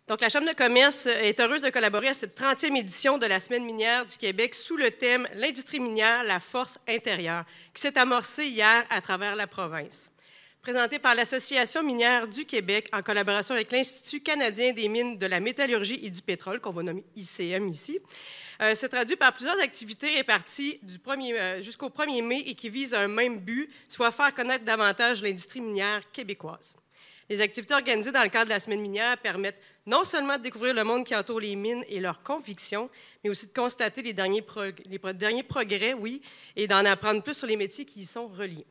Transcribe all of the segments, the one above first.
Donc, la Chambre de commerce est heureuse de collaborer à cette 30e édition de la Semaine minière du Québec sous le thème « L'industrie minière, la force intérieure » qui s'est amorcée hier à travers la province. Présentée par l'Association minière du Québec en collaboration avec l'Institut canadien des mines de la métallurgie et du pétrole, qu'on va nommer ICM ici, se traduit par plusieurs activités réparties jusqu'au 1er mai et qui visent un même but, soit faire connaître davantage l'industrie minière québécoise. Les activités organisées dans le cadre de la Semaine minière permettent non seulement de découvrir le monde qui entoure les mines et leurs convictions, mais aussi de constater les derniers progrès, oui, et d'en apprendre plus sur les métiers qui y sont reliés.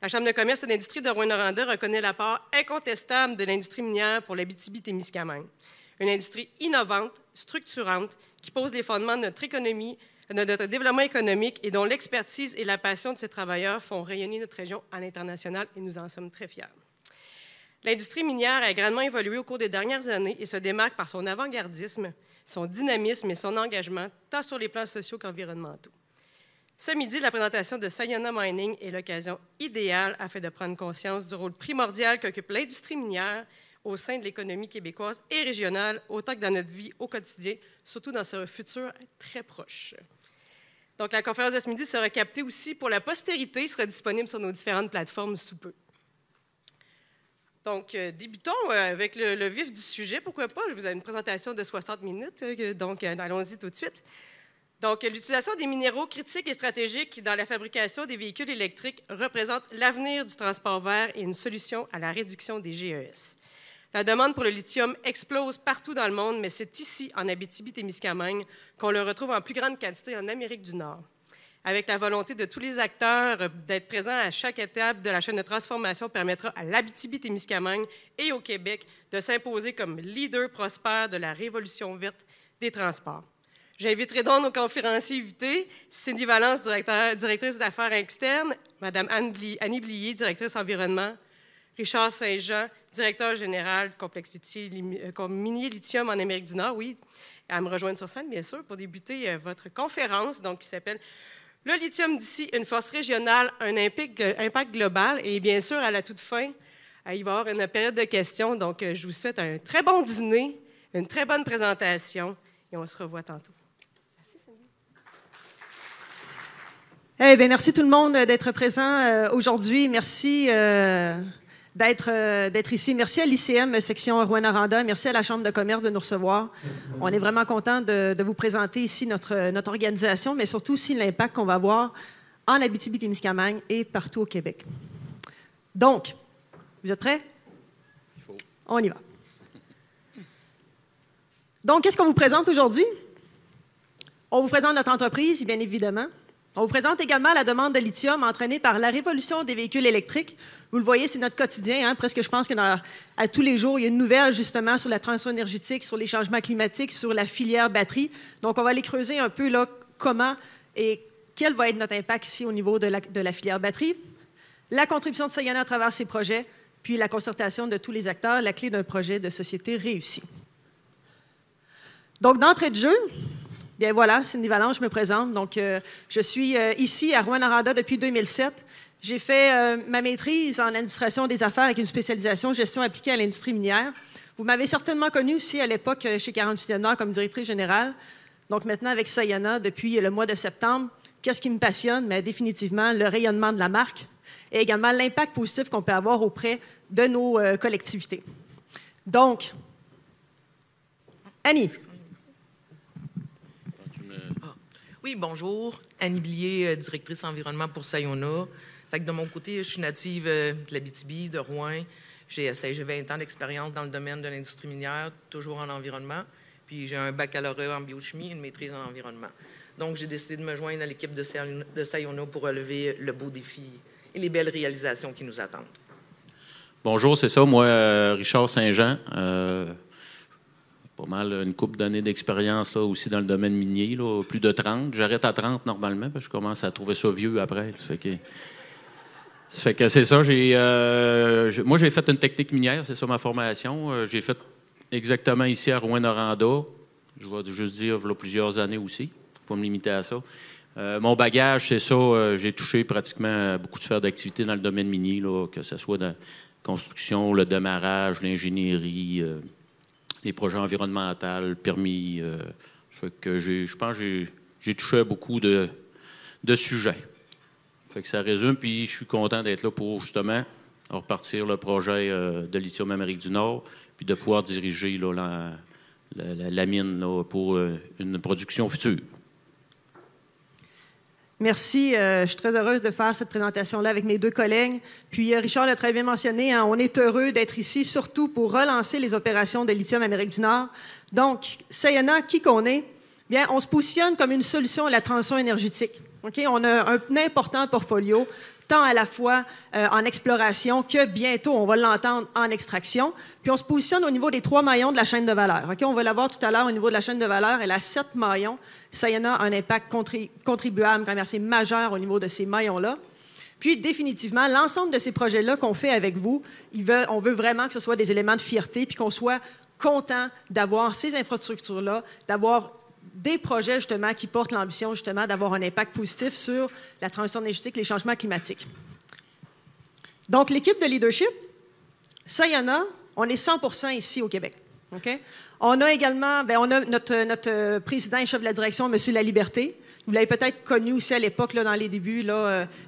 La Chambre de commerce et d'industrie de Rouyn-Noranda reconnaît la part incontestable de l'industrie minière pour l'Abitibi-Témiscamingue. Une industrie innovante, structurante, qui pose les fondements de notre économie, de notre développement économique et dont l'expertise et la passion de ses travailleurs font rayonner notre région à l'international et nous en sommes très fiers. L'industrie minière a grandement évolué au cours des dernières années et se démarque par son avant-gardisme, son dynamisme et son engagement, tant sur les plans sociaux qu'environnementaux. Ce midi, la présentation de Sayona Mining est l'occasion idéale afin de prendre conscience du rôle primordial qu'occupe l'industrie minière au sein de l'économie québécoise et régionale, autant que dans notre vie au quotidien, surtout dans ce futur très proche. Donc, la conférence de ce midi sera captée aussi pour la postérité, sera disponible sur nos différentes plateformes sous peu. Donc, débutons avec le vif du sujet. Pourquoi pas? Je vous ai une présentation de 60 minutes, donc allons-y tout de suite. Donc, l'utilisation des minéraux critiques et stratégiques dans la fabrication des véhicules électriques représente l'avenir du transport vert et une solution à la réduction des GES. La demande pour le lithium explose partout dans le monde, mais c'est ici, en Abitibi-Témiscamingue, qu'on le retrouve en plus grande quantité en Amérique du Nord. Avec la volonté de tous les acteurs d'être présents à chaque étape de la chaîne de transformation permettra à l'Abitibi-Témiscamingue et au Québec de s'imposer comme leader prospère de la révolution verte des transports. J'inviterai donc nos conférenciers invités, Cindy Valence, directrice des affaires externes, Mme Annie Blier, directrice environnement, Richard Saint-Jean, directeur général de Complexity Minier Lithium en Amérique du Nord, oui, à me rejoindre sur scène, bien sûr, pour débuter votre conférence, donc, qui s'appelle « Le lithium d'ici, une force régionale, un impact global ». Et bien sûr, à la toute fin, il va y avoir une période de questions, donc je vous souhaite un très bon dîner, une très bonne présentation, et on se revoit tantôt. Eh bien, merci tout le monde d'être présent aujourd'hui. Merci d'être ici. Merci à l'ICM, section Rouyn-Noranda. Merci à la Chambre de commerce de nous recevoir. On est vraiment content de vous présenter ici notre organisation, mais surtout aussi l'impact qu'on va avoir en Abitibi-Témiscamingue et partout au Québec. Donc, vous êtes prêts? Il faut. On y va. Donc, qu'est-ce qu'on vous présente aujourd'hui? On vous présente notre entreprise, bien évidemment. On vous présente également la demande de lithium entraînée par la révolution des véhicules électriques. Vous le voyez, c'est notre quotidien. Hein? Presque, je pense que à tous les jours, il y a une nouvelle justement sur la transition énergétique, sur les changements climatiques, sur la filière batterie. Donc, on va aller creuser un peu là, comment et quel va être notre impact ici au niveau de la filière batterie. La contribution de Sayona à travers ces projets, puis la concertation de tous les acteurs, la clé d'un projet de société réussi. Donc, d'entrée de jeu, bien voilà, Cindy Valence, je me présente. Donc, je suis ici à Rouyn-Noranda depuis 2007. J'ai fait ma maîtrise en administration des affaires avec une spécialisation gestion appliquée à l'industrie minière. Vous m'avez certainement connue aussi à l'époque chez 48e Nord comme directrice générale. Donc, maintenant avec Sayona depuis le mois de septembre. Qu'est-ce qui me passionne? Mais définitivement, le rayonnement de la marque et également l'impact positif qu'on peut avoir auprès de nos collectivités. Donc, Annie. Oui, bonjour. Annie Blier, directrice environnement pour Sayona. C'est que de mon côté, je suis native de l'Abitibi, de Rouyn. J'ai 20 ans d'expérience dans le domaine de l'industrie minière, toujours en environnement. Puis j'ai un baccalauréat en biochimie et une maîtrise en environnement. Donc, j'ai décidé de me joindre à l'équipe de Sayona pour relever le beau défi et les belles réalisations qui nous attendent. Bonjour, c'est ça. Moi, Richard Saint-Jean. Pas mal une couple d'années d'expérience là aussi dans le domaine minier, là, plus de 30. J'arrête à 30 normalement, parce que je commence à trouver ça vieux après. Ça fait que c'est ça. Moi, j'ai fait une technique minière, c'est ça ma formation. J'ai fait exactement ici à Rouyn-Noranda. Je vais juste dire, il y a plusieurs années aussi. Il ne faut pas me limiter à ça. Mon bagage, c'est ça. J'ai touché pratiquement beaucoup de sphères d'activité dans le domaine minier, là, que ce soit dans la construction, le démarrage, l'ingénierie, les projets environnementaux, permis. Je pense que j'ai touché à beaucoup de sujets. Fait que ça résume, puis je suis content d'être là pour, justement, repartir le projet de Lithium Amérique du Nord, puis de pouvoir diriger là, la mine là, pour une production future. Merci. Je suis très heureuse de faire cette présentation-là avec mes deux collègues. Puis, Richard l'a très bien mentionné, hein, on est heureux d'être ici, surtout pour relancer les opérations de Lithium Amérique du Nord. Donc, Sayona, qui qu'on est? Bien, on se positionne comme une solution à la transition énergétique. Okay? On a un important portfolio, tant à la fois en exploration que bientôt, on va l'entendre, en extraction. Puis on se positionne au niveau des 3 maillons de la chaîne de valeur. Okay? On va la voir tout à l'heure au niveau de la chaîne de valeur. Elle a 7 maillons. Sayona a un impact contribuable quand même assez majeur au niveau de ces maillons-là. Puis, définitivement, l'ensemble de ces projets-là qu'on fait avec vous, on veut vraiment que ce soit des éléments de fierté puis qu'on soit content d'avoir ces infrastructures-là, d'avoir des projets, justement, qui portent l'ambition, justement, d'avoir un impact positif sur la transition énergétique et les changements climatiques. Donc, l'équipe de leadership, Sayona, on est 100% ici au Québec. Okay? On a également, on a notre président et chef de la direction, M. Laliberté. Vous l'avez peut-être connu aussi à l'époque, là, dans les débuts.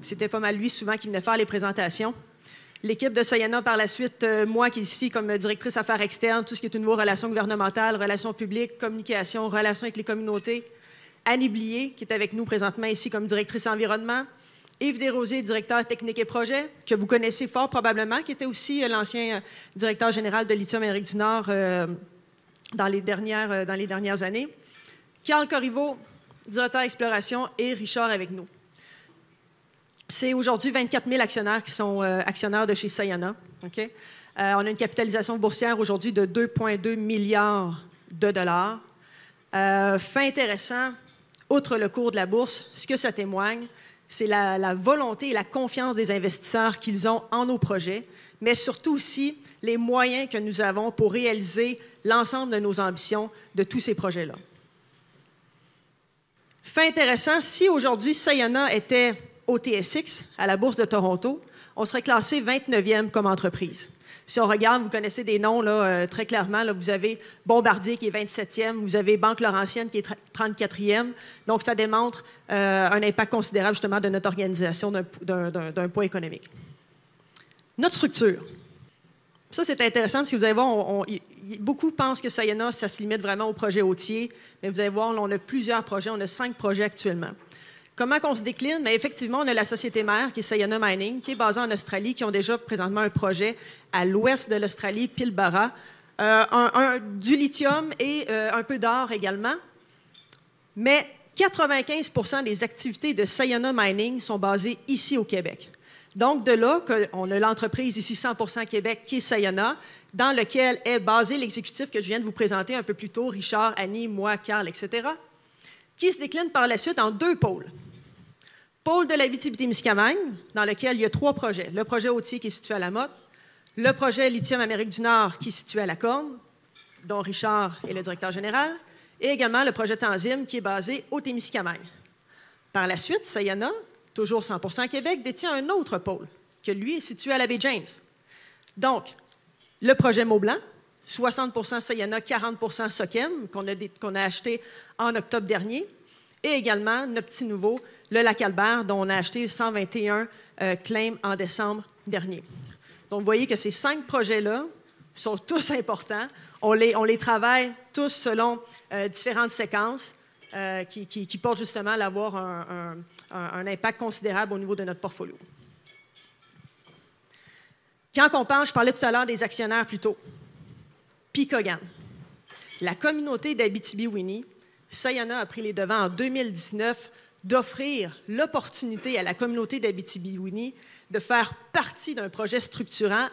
C'était pas mal lui, souvent, qui venait faire les présentations. L'équipe de Sayona, par la suite, moi qui est ici comme directrice affaires externes, tout ce qui est au niveau relations gouvernementales, relations publiques, communication, relations avec les communautés. Annie Blier, qui est avec nous présentement ici comme directrice environnement. Yves Desrosiers, directeur technique et projet, que vous connaissez fort probablement, qui était aussi l'ancien directeur général de Lithium Amérique du Nord dans les dernières années. Carl Corriveau, directeur exploration, et Richard avec nous. C'est aujourd'hui 24 000 actionnaires qui sont actionnaires de chez Sayona. Okay? On a une capitalisation boursière aujourd'hui de 2,2 milliards de dollars. Fait intéressant, outre le cours de la bourse, ce que ça témoigne, c'est la volonté et la confiance des investisseurs qu'ils ont en nos projets, mais surtout aussi les moyens que nous avons pour réaliser l'ensemble de nos ambitions de tous ces projets-là. Fait intéressant, si aujourd'hui Sayona était au TSX, à la Bourse de Toronto, on serait classé 29e comme entreprise. Si on regarde, vous connaissez des noms là, très clairement. Là, vous avez Bombardier qui est 27e, vous avez Banque Laurentienne qui est 34e. Donc, ça démontre un impact considérable justement de notre organisation d'un point économique. Notre structure. Ça, c'est intéressant parce que vous allez voir, beaucoup pensent que Sayona, ça se limite vraiment au projet hôtier, mais vous allez voir, là, on a plusieurs projets, on a 5 projets actuellement. Comment on se décline? Bien, effectivement, on a la société mère, qui est Sayona Mining, qui est basée en Australie, qui ont déjà présentement un projet à l'ouest de l'Australie, Pilbara, du lithium et un peu d'or également. Mais 95% des activités de Sayona Mining sont basées ici au Québec. Donc, de là qu'on a l'entreprise ici 100% Québec, qui est Sayona, dans lequel est basé l'exécutif que je viens de vous présenter un peu plus tôt, Richard, Annie, moi, Carl, etc., qui se décline par la suite en 2 pôles. Pôle de l'Abitibi-Témiscamingue, dans lequel il y a 3 projets. Le projet hôtier qui est situé à La Motte, le projet Lithium Amérique du Nord qui est situé à La Corne, dont Richard est le directeur général, et également le projet Tanzim qui est basé au Témiscamingue. Par la suite, Sayona, toujours 100% Québec, détient un autre pôle, que lui est situé à la baie James. Donc, le projet Mont-Blanc, 60% Sayona, 40% Sochem, qu'on a acheté en octobre dernier, et également notre petit nouveau, le Lac-Albert, dont on a acheté 121 claims en décembre dernier. Donc, vous voyez que ces 5 projets-là sont tous importants. On les travaille tous selon différentes séquences qui portent justement à avoir un impact considérable au niveau de notre portfolio. Quand on parle, je parlais tout à l'heure des actionnaires plus tôt. Picogan. La communauté d'Abitibi-Winnie, Sayona a pris les devants en 2019 d'offrir l'opportunité à la communauté d'Abitibi-Winnie de faire partie d'un projet structurant.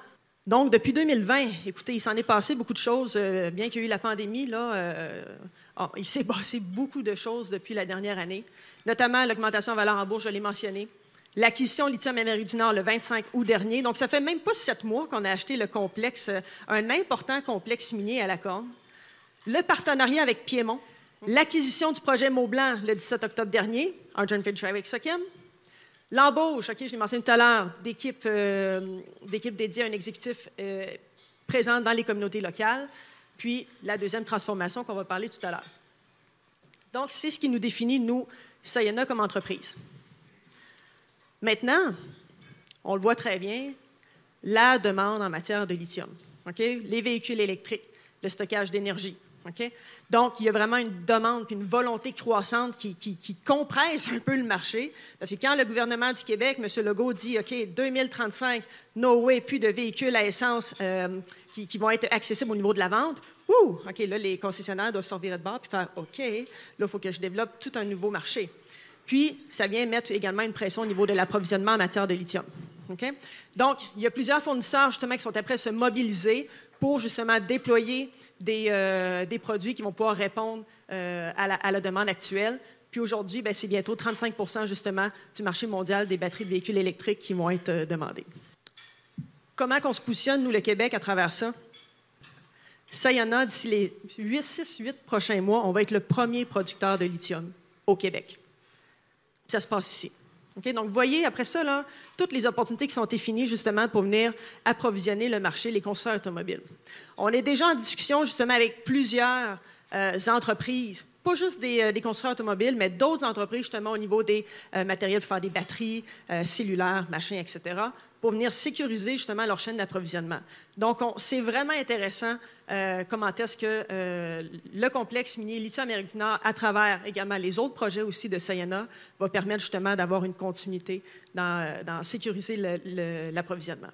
Donc, depuis 2020, écoutez, il s'en est passé beaucoup de choses, bien qu'il y ait eu la pandémie, là, il s'est passé beaucoup de choses depuis la dernière année, notamment l'augmentation en valeur en bourse, je l'ai mentionné, l'acquisition Lithium Amérique du Nord le 25 août dernier. Donc, ça fait même pas 7 mois qu'on a acheté le complexe, un important complexe minier à La Corne. Le partenariat avec Piémont, l'acquisition du projet Mont-Blanc le 17 octobre dernier, un joint venture avec Sochem. L'embauche, je l'ai mentionné tout à l'heure, d'équipes dédiées à un exécutif présent dans les communautés locales. puis la deuxième transformation qu'on va parler tout à l'heure. Donc, c'est ce qui nous définit, nous, Sayona, comme entreprise. Maintenant, on le voit très bien, la demande en matière de lithium, les véhicules électriques, le stockage d'énergie. Donc, il y a vraiment une demande et une volonté croissante qui compresse un peu le marché. Parce que quand le gouvernement du Québec, M. Legault, dit OK, 2035, no way, plus de véhicules à essence qui vont être accessibles au niveau de la vente, OK, là, les concessionnaires doivent se revirer de bord et faire OK, là, il faut que je développe tout un nouveau marché. Puis, ça vient mettre également une pression au niveau de l'approvisionnement en matière de lithium. Donc, il y a plusieurs fournisseurs, justement, qui sont après se mobiliser pour, justement, déployer des produits qui vont pouvoir répondre à la demande actuelle. Puis aujourd'hui, c'est bientôt 35 % justement du marché mondial des batteries de véhicules électriques qui vont être demandées. Comment on se positionne, nous, le Québec, à travers ça? Sayona, d'ici les 6-8 prochains mois, on va être le premier producteur de lithium au Québec. Ça se passe ici. Donc, vous voyez, après ça, là, toutes les opportunités qui sont définies justement pour venir approvisionner le marché, les constructeurs automobiles. On est déjà en discussion justement avec plusieurs entreprises, pas juste des constructeurs automobiles, mais d'autres entreprises justement au niveau des matériels pour faire des batteries, cellulaires, machins, etc., pour venir sécuriser justement leur chaîne d'approvisionnement. Donc, c'est vraiment intéressant comment est-ce que le complexe minier Lithium-Amérique du Nord, à travers également les autres projets aussi de Sayona, va permettre justement d'avoir une continuité dans sécuriser l'approvisionnement.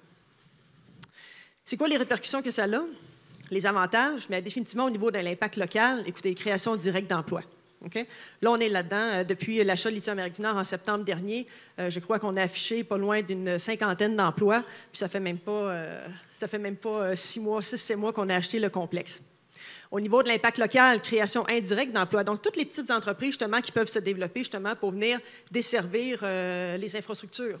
C'est quoi les répercussions que ça a? Les avantages, mais définitivement au niveau de l'impact local, écoutez, création directe d'emplois. Là, on est là-dedans. Depuis l'achat de Lithium-Amérique du Nord en septembre dernier, je crois qu'on a affiché pas loin d'une 50aine d'emplois, puis ça fait même pas 6 mois, 6-7 mois qu'on a acheté le complexe. Au niveau de l'impact local, création indirecte d'emplois. Donc, toutes les petites entreprises, justement, qui peuvent se développer, justement, pour venir desservir les infrastructures.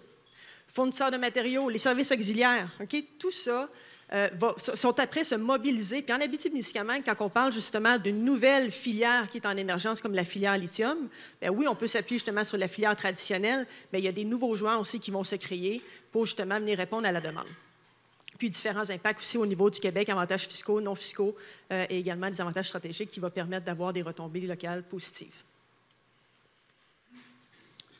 Fournisseurs de matériaux, les services auxiliaires, tout ça sont après se mobiliser. Puis en Abitibi-Témiscamingue, quand on parle justement d'une nouvelle filière qui est en émergence comme la filière lithium, bien oui, on peut s'appuyer justement sur la filière traditionnelle, mais il y a des nouveaux joueurs aussi qui vont se créer pour justement venir répondre à la demande. Puis différents impacts aussi au niveau du Québec, avantages fiscaux, non fiscaux, et également des avantages stratégiques qui vont permettre d'avoir des retombées locales positives.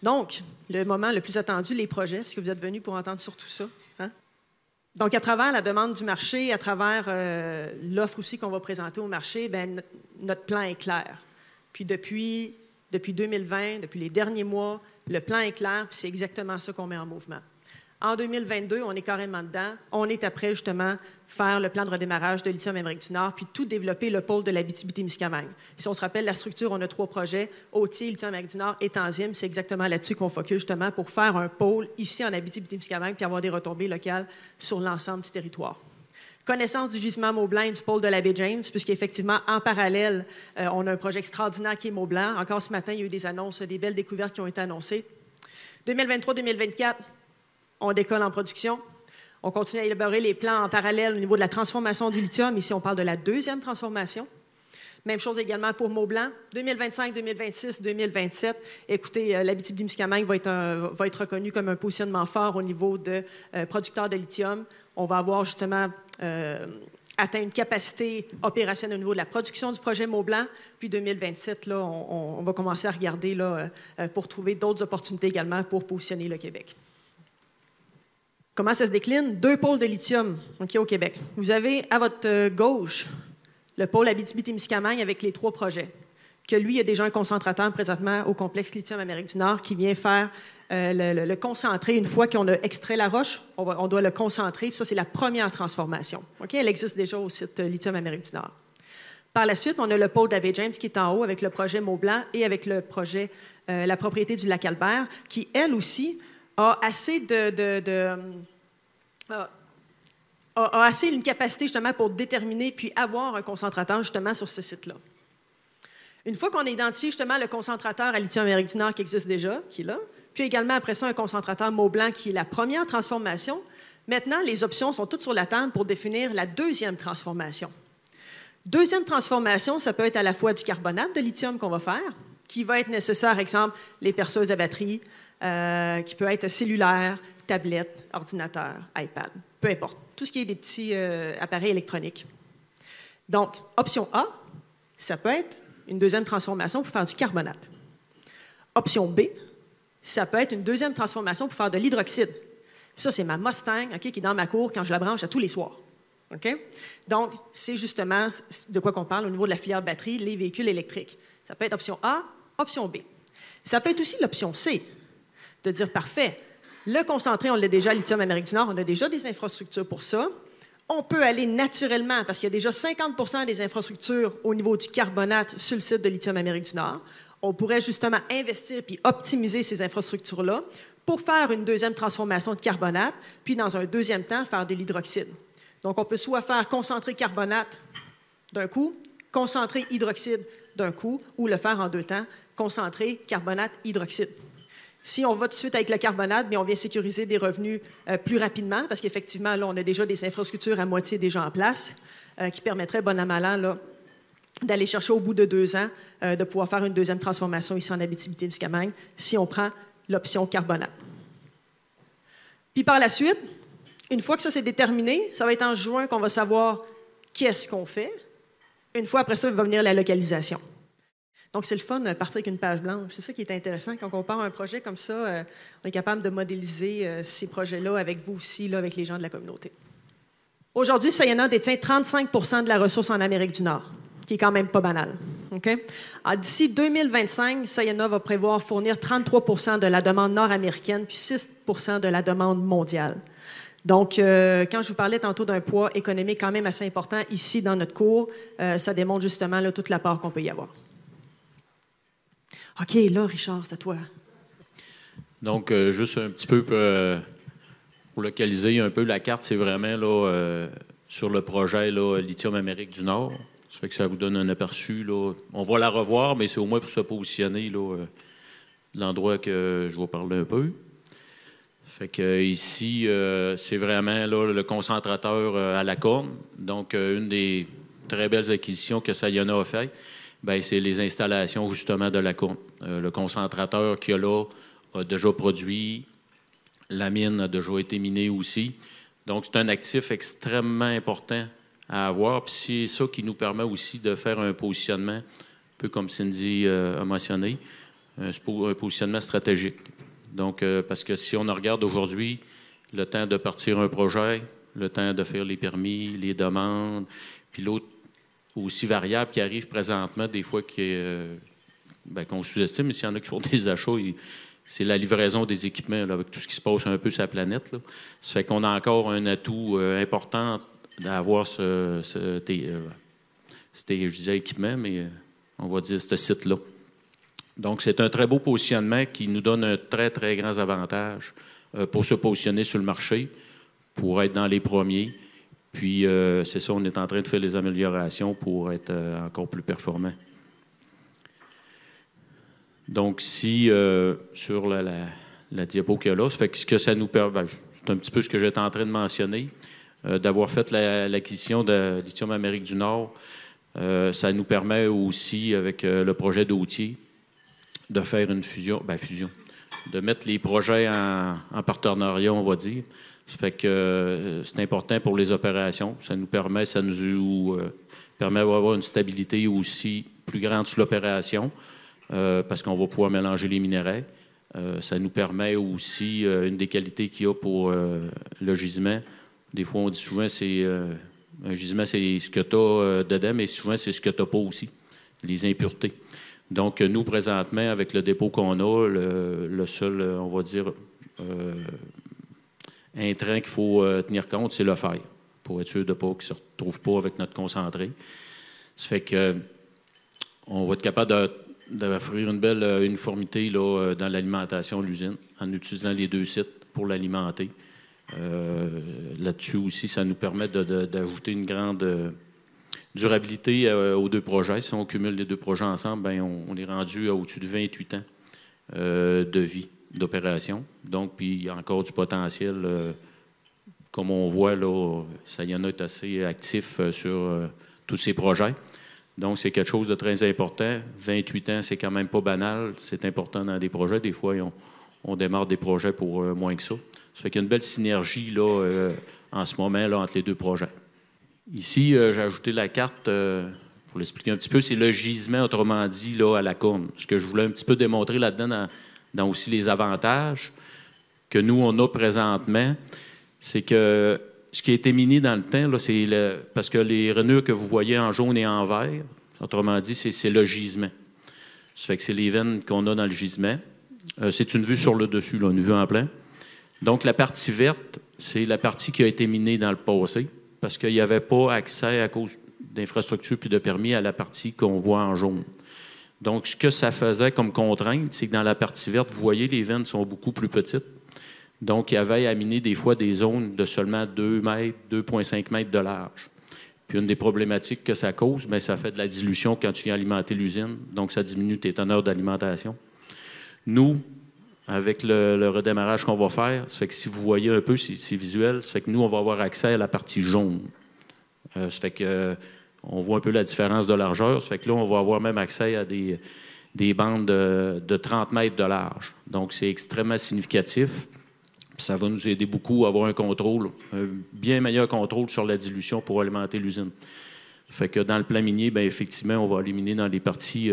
Donc, le moment le plus attendu, les projets, parce que vous êtes venus pour entendre sur tout ça. Donc, à travers la demande du marché, à travers l'offre aussi qu'on va présenter au marché, bien, notre plan est clair. Puis depuis 2020, depuis les derniers mois, le plan est clair, puis c'est exactement ça qu'on met en mouvement. En 2022, on est carrément dedans. On est après, justement, faire le plan de redémarrage de Lithium-Amérique du Nord, puis tout développer le pôle de l'Abitibi-Témiscamingue. Si on se rappelle la structure, on a 3 projets, Autier, Lithium-Amérique du Nord et Tanzim. C'est exactement là-dessus qu'on focus, justement, pour faire un pôle ici en Abitibi-Témiscamingue, puis avoir des retombées locales sur l'ensemble du territoire. Connaissance du gisement Mont-Blanc et du pôle de la baie James, puisqu'effectivement, en parallèle, on a un projet extraordinaire qui est Mont-Blanc. Encore ce matin, il y a eu des annonces, des belles découvertes qui ont été annoncées. 2023-2024, on décolle en production. On continue à élaborer les plans en parallèle au niveau de la transformation du lithium. Ici, on parle de la deuxième transformation. Même chose également pour Mont-Blanc. 2025, 2026, 2027. Écoutez, l'Abitibi-Témiscamingue va être reconnu comme un positionnement fort au niveau de producteurs de lithium. On va avoir justement atteint une capacité opérationnelle au niveau de la production du projet Mont-Blanc. Puis 2027, là, on va commencer à regarder là, pour trouver d'autres opportunités également pour positionner le Québec. Comment ça se décline? 2 pôles de lithium au Québec. Vous avez à votre gauche le pôle Abitibi-Témiscamingue avec les 3 projets. Que lui, il y a déjà un concentrateur présentement au complexe Lithium-Amérique du Nord qui vient faire le concentré. Une fois qu'on a extrait la roche, on doit le concentrer. Puis ça, c'est la première transformation. Elle existe déjà au site Lithium-Amérique du Nord. Par la suite, on a le pôle d'Abbé James qui est en haut avec le projet Mont-Blanc et avec le projet La propriété du Lac-Albert qui, elle aussi, a assez une capacité justement pour déterminer puis avoir un concentrateur justement sur ce site-là. Une fois qu'on a identifié justement le concentrateur à Lithium-Amérique du Nord qui existe déjà, qui est là, puis également après ça un concentrateur Mont-Blanc qui est la première transformation, maintenant les options sont toutes sur la table pour définir la deuxième transformation. Deuxième transformation, ça peut être à la fois du carbonate de lithium qu'on va faire, qui va être nécessaire, par exemple, les perceuses à batterie, qui peut être cellulaire, tablette, ordinateur, iPad, peu importe. Tout ce qui est des petits appareils électroniques. Donc, option A, ça peut être une deuxième transformation pour faire du carbonate. Option B, ça peut être une deuxième transformation pour faire de l'hydroxyde. Ça, c'est ma Mustang qui est dans ma cour quand je la branche à tous les soirs. Okay? Donc, c'est justement de quoi qu'on parle au niveau de la filière batterie, les véhicules électriques. Ça peut être option A, option B. Ça peut être aussi l'option C, de dire, parfait, le concentré, on l'a déjà à Lithium-Amérique du Nord, on a déjà des infrastructures pour ça. On peut aller naturellement, parce qu'il y a déjà 50 des infrastructures au niveau du carbonate sur le site de Lithium-Amérique du Nord. On pourrait justement investir puis optimiser ces infrastructures-là pour faire une deuxième transformation de carbonate, puis dans un deuxième temps, faire de l'hydroxyde. Donc, on peut soit faire concentré carbonate d'un coup, concentré hydroxyde d'un coup, ou le faire en deux temps, concentré carbonate hydroxyde. Si on va tout de suite avec le carbonate, bien, on vient sécuriser des revenus plus rapidement, parce qu'effectivement, là, on a déjà des infrastructures à moitié déjà en place qui permettraient, bon an, mal an, là, d'aller chercher au bout de 2 ans, de pouvoir faire une deuxième transformation ici en Abitibi-Témiscamingue, si on prend l'option carbonate. Puis par la suite, une fois que ça c'est déterminé, ça va être en juin qu'on va savoir qu'est-ce qu'on fait. Une fois après ça, va venir la localisation. Donc, c'est le fun de partir avec une page blanche. C'est ça qui est intéressant. Quand on part un projet comme ça, on est capable de modéliser ces projets-là avec vous aussi, là, avec les gens de la communauté. Aujourd'hui, Sayona détient 35 de la ressource en Amérique du Nord, qui est quand même pas banal. Okay? D'ici 2025, Sayona va prévoir fournir 33 de la demande nord-américaine, puis 6 de la demande mondiale. Donc, quand je vous parlais tantôt d'un poids économique quand même assez important ici dans notre cours, ça démontre justement là, toute la part qu'on peut y avoir. OK, là, Richard, c'est à toi. Donc, juste un petit peu pour localiser un peu la carte, c'est vraiment là, sur le projet là, Lithium-Amérique du Nord. Ça fait que ça vous donne un aperçu. Là. On va la revoir, mais c'est au moins pour se positionner là, l'endroit que je vais parler un peu. Fait que ici, c'est vraiment là, le concentrateur à la corne. Donc, une des très belles acquisitions que Sayona a fait, bien, c'est les installations justement de la corne. Le concentrateur qu'il y a là a déjà produit. La mine a déjà été minée aussi. Donc, c'est un actif extrêmement important à avoir. Puis c'est ça qui nous permet aussi de faire un positionnement, un peu comme Cindy a mentionné, un positionnement stratégique. Donc, parce que si on regarde aujourd'hui, le temps de partir un projet, le temps de faire les permis, les demandes, puis l'autre aussi variable qui arrive présentement, des fois qu'on sous-estime, mais s'il y en a qui font des achats, c'est la livraison des équipements, là, avec tout ce qui se passe un peu sur la planète. Là. Ça fait qu'on a encore un atout important d'avoir je disais équipement, mais on va dire ce site-là. Donc, c'est un très beau positionnement qui nous donne un très, très grand avantage pour se positionner sur le marché, pour être dans les premiers. Puis, c'est ça, on est en train de faire les améliorations pour être encore plus performant. Donc, si sur la diapo qu'il y a là, ça fait que ce que ça nous permet, c'est un petit peu ce que j'étais en train de mentionner, d'avoir fait l'acquisition de Lithium-Amérique du Nord, ça nous permet aussi, avec le projet d'Autier, de faire une fusion, de mettre les projets en partenariat, on va dire. Ça fait que c'est important pour les opérations. Ça nous permet d'avoir une stabilité aussi plus grande sur l'opération, parce qu'on va pouvoir mélanger les minéraux. Ça nous permet aussi, une des qualités qu'il y a pour le gisement. Des fois, on dit souvent un gisement, c'est ce que tu as dedans, mais souvent, c'est ce que tu n'as pas aussi, les impuretés. Donc, nous, présentement, avec le dépôt qu'on a, le seul, on va dire, intrant qu'il faut tenir compte, c'est le fer, pour être sûr de ne pas qu'il ne se retrouve pas avec notre concentré. Ça fait que on va être capable d'offrir une belle uniformité là, dans l'alimentation de l'usine, en utilisant les deux sites pour l'alimenter. Là-dessus aussi, ça nous permet d'ajouter une grande durabilité aux deux projets. Si on cumule les deux projets ensemble, bien, on est rendu à au-dessus de 28 ans de vie d'opération. Donc, puis il y a encore du potentiel. Comme on voit, là, Sayona est assez actif sur tous ces projets. Donc, c'est quelque chose de très important. 28 ans, c'est quand même pas banal. C'est important dans des projets. Des fois, on démarre des projets pour moins que ça. Ça fait qu'il y a une belle synergie là, en ce moment là, entre les deux projets. Ici, j'ai ajouté la carte, pour l'expliquer un petit peu, c'est le gisement, autrement dit, là, à la Côme. Ce que je voulais un petit peu démontrer là-dedans, dans aussi les avantages que nous, on a présentement, c'est que ce qui a été miné dans le temps, là, parce que les rainures que vous voyez en jaune et en vert, autrement dit, c'est le gisement. Ça fait que c'est les veines qu'on a dans le gisement. C'est une vue sur le dessus, là, une vue en plein. Donc, la partie verte, c'est la partie qui a été minée dans le passé, parce qu'il n'y avait pas accès, à cause d'infrastructures puis de permis, à la partie qu'on voit en jaune. Donc, ce que ça faisait comme contrainte, c'est que dans la partie verte, vous voyez, les veines sont beaucoup plus petites. Donc, il y avait à miner des fois des zones de seulement 2 mètres, 2,5 mètres de large. Puis, une des problématiques que ça cause, bien, ça fait de la dilution quand tu viens alimenter l'usine. Donc, ça diminue tes teneurs d'alimentation. Nous, avec le redémarrage qu'on va faire, ça fait que si vous voyez un peu, c'est visuel, ça fait que nous, on va avoir accès à la partie jaune. Ça fait que on voit un peu la différence de largeur. Ça fait que là, on va avoir même accès à des bandes de 30 mètres de large. Donc, c'est extrêmement significatif. Puis ça va nous aider beaucoup à avoir un contrôle, un bien meilleur contrôle sur la dilution pour alimenter l'usine. Fait que dans le plan minier, bien, effectivement, on va éliminer dans les parties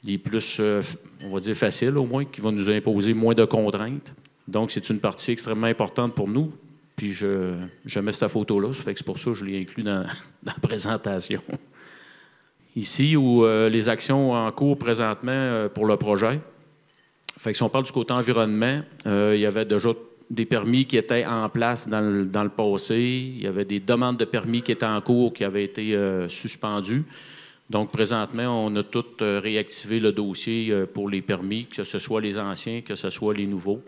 les plus, on va dire, faciles au moins, qui vont nous imposer moins de contraintes. Donc, c'est une partie extrêmement importante pour nous. Puis je mets cette photo-là, ça fait que c'est pour ça que je l'ai inclus dans la présentation. Ici, où les actions en cours présentement pour le projet. Fait que si on parle du côté environnement, il y avait déjà des permis qui étaient en place dans le passé. Il y avait des demandes de permis qui étaient en cours, qui avaient été suspendues. Donc, présentement, on a tout réactivé le dossier pour les permis, que ce soit les anciens, que ce soit les nouveaux.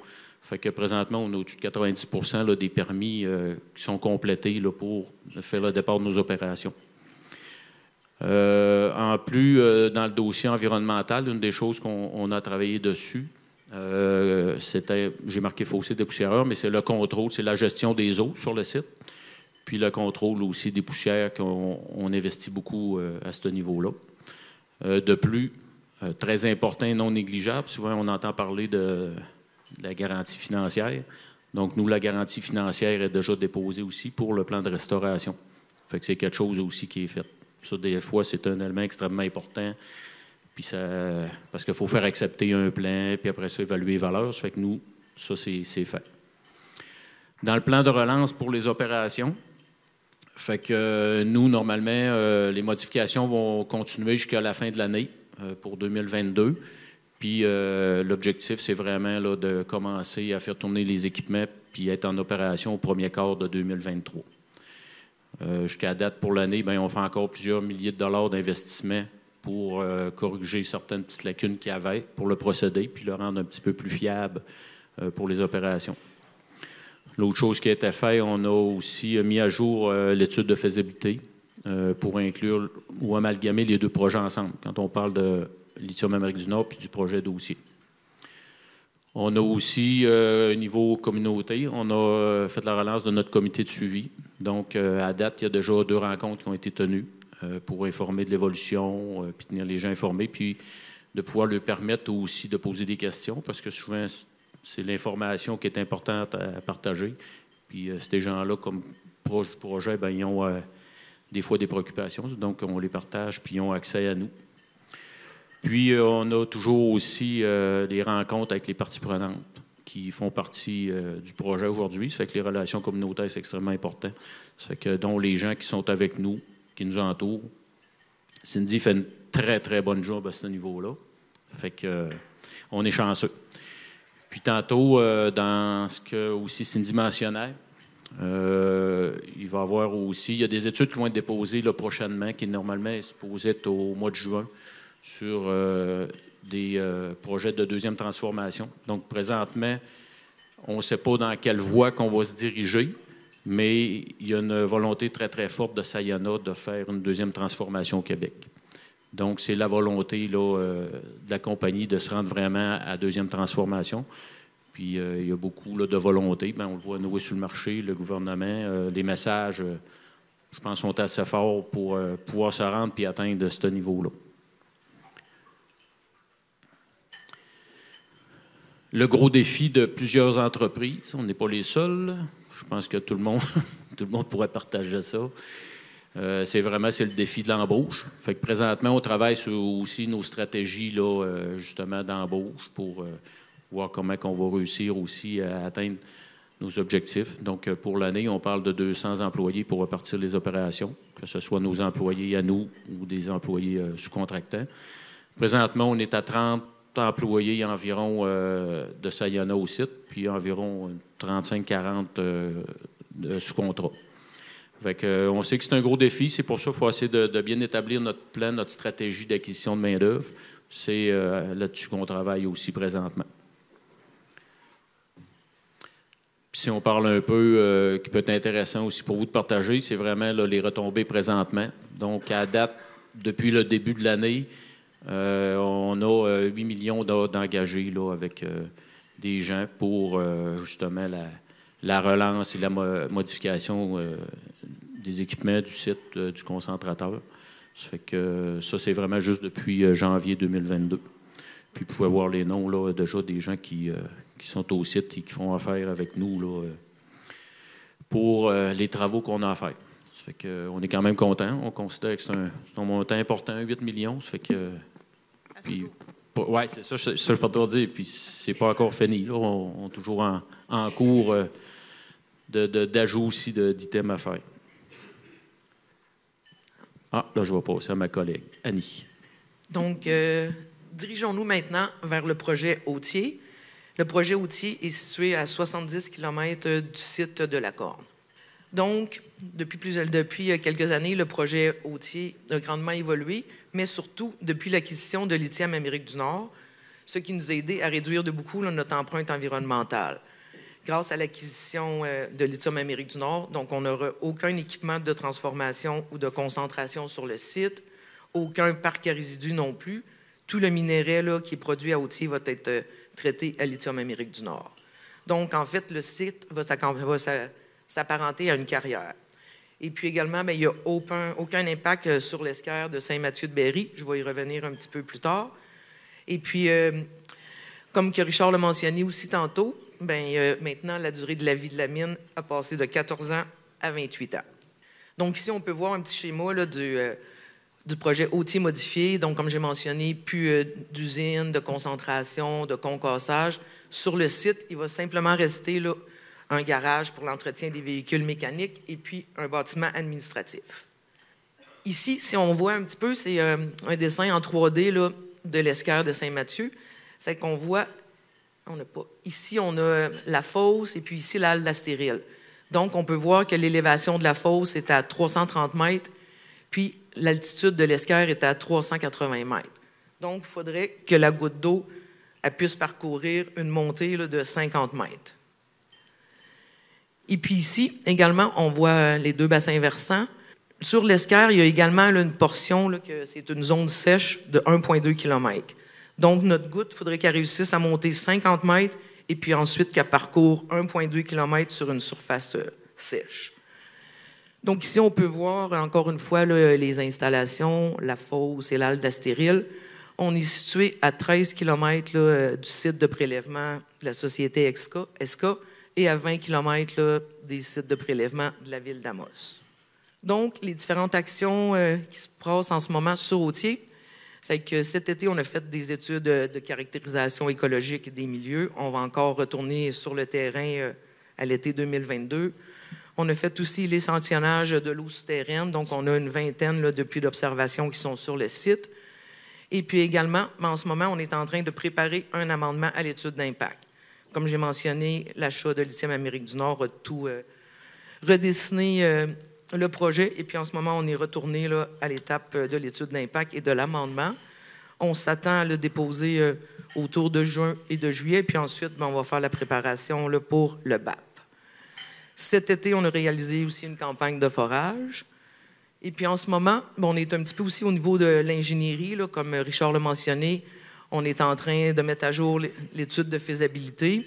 Fait que présentement, on a au-dessus de 90 là, des permis qui sont complétés là, pour faire le départ de nos opérations. En plus, dans le dossier environnemental, une des choses qu'on a travaillé dessus, j'ai marqué fossé dépoussiéreur, mais c'est le contrôle, c'est la gestion des eaux sur le site, puis le contrôle aussi des poussières qu'on investit beaucoup à ce niveau-là. De plus, très important et non négligeable, souvent on entend parler de la garantie financière. Donc, nous, la garantie financière est déjà déposée aussi pour le plan de restauration. Fait que c'est quelque chose aussi qui est fait. Ça, des fois, c'est un élément extrêmement important. Puis parce qu'il faut faire accepter un plan, puis après ça, évaluer les valeurs. Ça fait que nous, ça, c'est fait. Dans le plan de relance pour les opérations, fait que nous, normalement, les modifications vont continuer jusqu'à la fin de l'année pour 2022. Puis l'objectif, c'est vraiment là, de commencer à faire tourner les équipements puis être en opération au premier quart de 2023. Jusqu'à date, pour l'année, bien, on fait encore plusieurs milliers de dollars d'investissement pour corriger certaines petites lacunes qu'il y avait pour le procédé puis le rendre un petit peu plus fiable pour les opérations. L'autre chose qui a été faite, on a aussi mis à jour l'étude de faisabilité pour inclure ou amalgamer les deux projets ensemble, quand on parle de Lithium Amérique du Nord puis du projet dossier. On a aussi, au niveau communauté, on a fait la relance de notre comité de suivi. Donc, à date, il y a déjà 2 rencontres qui ont été tenues pour informer de l'évolution, puis tenir les gens informés, puis de pouvoir leur permettre aussi de poser des questions, parce que souvent, c'est l'information qui est importante à partager. Puis, ces gens-là, comme proches du projet, bien, ils ont des fois des préoccupations, donc on les partage, puis ils ont accès à nous. Puis, on a toujours aussi des rencontres avec les parties prenantes qui font partie du projet aujourd'hui. Ça fait que les relations communautaires, c'est extrêmement important. Ça fait que, dont les gens qui sont avec nous, qui nous entourent. Cindy fait une très, très bonne job à ce niveau-là. Fait que, on est chanceux. Puis, tantôt, dans ce que aussi Cindy mentionnait, il va y avoir aussi, il y a des études qui vont être déposées là, prochainement, qui normalement est supposée être au mois de juin, sur des projets de deuxième transformation. Donc, présentement, on ne sait pas dans quelle voie qu'on va se diriger, mais il y a une volonté très, très forte de Sayona de faire une deuxième transformation au Québec. Donc, c'est la volonté là, de la compagnie de se rendre vraiment à deuxième transformation. Puis, il y a beaucoup là, de volonté. Bien, on le voit nouer sur le marché, le gouvernement. Les messages, je pense, sont assez forts pour pouvoir se rendre et atteindre ce niveau-là. Le gros défi de plusieurs entreprises, on n'est pas les seuls. Je pense que tout le monde pourrait partager ça. C'est le défi de l'embauche. Fait que présentement, on travaille sur aussi nos stratégies là, justement d'embauche pour voir comment on va réussir aussi à atteindre nos objectifs. Donc, pour l'année, on parle de 200 employés pour repartir les opérations, que ce soit nos employés à nous ou des employés sous-contractants. Présentement, on est à 30 employés environ de Sayona au site, puis environ 35-40 sous contrat. Fait que, on sait que c'est un gros défi. C'est pour ça qu'il faut essayer de bien établir notre plan, notre stratégie d'acquisition de main-d'œuvre. C'est là-dessus qu'on travaille aussi présentement. Puis si on parle un peu, qui peut être intéressant aussi pour vous de partager, c'est vraiment là, les retombées présentement. Donc, à date, depuis le début de l'année, on a 8 millions d'engagés là, avec des gens pour justement la relance et la modification des équipements du site du concentrateur. Ça fait que ça, c'est vraiment juste depuis janvier 2022. Puis vous pouvez voir les noms là, déjà des gens qui sont au site et qui font affaire avec nous là, pour les travaux qu'on a à faire. Ça fait qu'on est quand même content. On considère que c'est un montant important, 8 millions. Ça fait que. Puis, oui, c'est ça, je peux te dire. Puis c'est pas encore fini. Là. On est toujours en cours d'ajout aussi d'items à faire. Ah, là, je vais passer à ma collègue, Annie. Donc, dirigeons-nous maintenant vers le projet Authier. Le projet Authier est situé à 70 km du site de la Corne. Donc, depuis quelques années, le projet Authier a grandement évolué, mais surtout depuis l'acquisition de Lithium Amérique du Nord, ce qui nous a aidé à réduire de beaucoup là, notre empreinte environnementale. Grâce à l'acquisition de Lithium Amérique du Nord, donc on n'aura aucun équipement de transformation ou de concentration sur le site, aucun parc à résidus non plus. Tout le minerai là, qui est produit à Authier va être traité à Lithium Amérique du Nord. Donc, en fait, le site va s'apparenter à une carrière. Et puis également, bien, il n'y a aucun impact sur l'escarre de Saint-Mathieu-de-Berry. Je vais y revenir un petit peu plus tard. Et puis, comme que Richard l'a mentionné aussi tantôt, bien, maintenant, la durée de la vie de la mine a passé de 14 ans à 28 ans. Donc ici, on peut voir un petit schéma là, du projet Authier modifié. Donc, comme j'ai mentionné, plus d'usines, de concentration, de concassage. Sur le site, il va simplement rester là, un garage pour l'entretien des véhicules mécaniques et puis un bâtiment administratif. Ici, si on voit un petit peu, c'est un dessin en 3D là, de l'escarre de Saint-Mathieu. C'est qu'on voit, ici, on a la fosse et puis ici, la halle d'Astéril. Donc, on peut voir que l'élévation de la fosse est à 330 mètres, puis l'altitude de l'escarre est à 380 mètres. Donc, il faudrait que la goutte d'eau puisse parcourir une montée là, de 50 mètres. Et puis ici, également, on voit les deux bassins versants. Sur l'escarre, il y a également là, une portion, là, que c'est une zone sèche de 1,2 km. Donc, notre goutte, il faudrait qu'elle réussisse à monter 50 mètres et puis ensuite qu'elle parcourt 1,2 km sur une surface sèche. Donc, ici, on peut voir encore une fois là, les installations, la fosse et l'halle d'Astéril. On est situé à 13 km là, du site de prélèvement de la société ESCA et à 20 km là, des sites de prélèvement de la ville d'Amos. Donc, les différentes actions qui se passent en ce moment sur Authier, c'est que cet été, on a fait des études de caractérisation écologique des milieux. On va encore retourner sur le terrain à l'été 2022. On a fait aussi l'échantillonnage de l'eau souterraine. Donc, on a une vingtaine là, de puits d'observation qui sont sur le site. Et puis également, en ce moment, on est en train de préparer un amendement à l'étude d'impact. Comme j'ai mentionné, l'achat de Lithium Amérique du Nord a tout redessiné le projet. Et puis en ce moment, on est retourné là, à l'étape de l'étude d'impact et de l'amendement. On s'attend à le déposer autour de juin et de juillet. Puis ensuite, on va faire la préparation là, pour le BAP. Cet été, on a réalisé aussi une campagne de forage. Et puis en ce moment, on est un petit peu aussi au niveau de l'ingénierie, là, comme Richard l'a mentionné. On est en train de mettre à jour l'étude de faisabilité.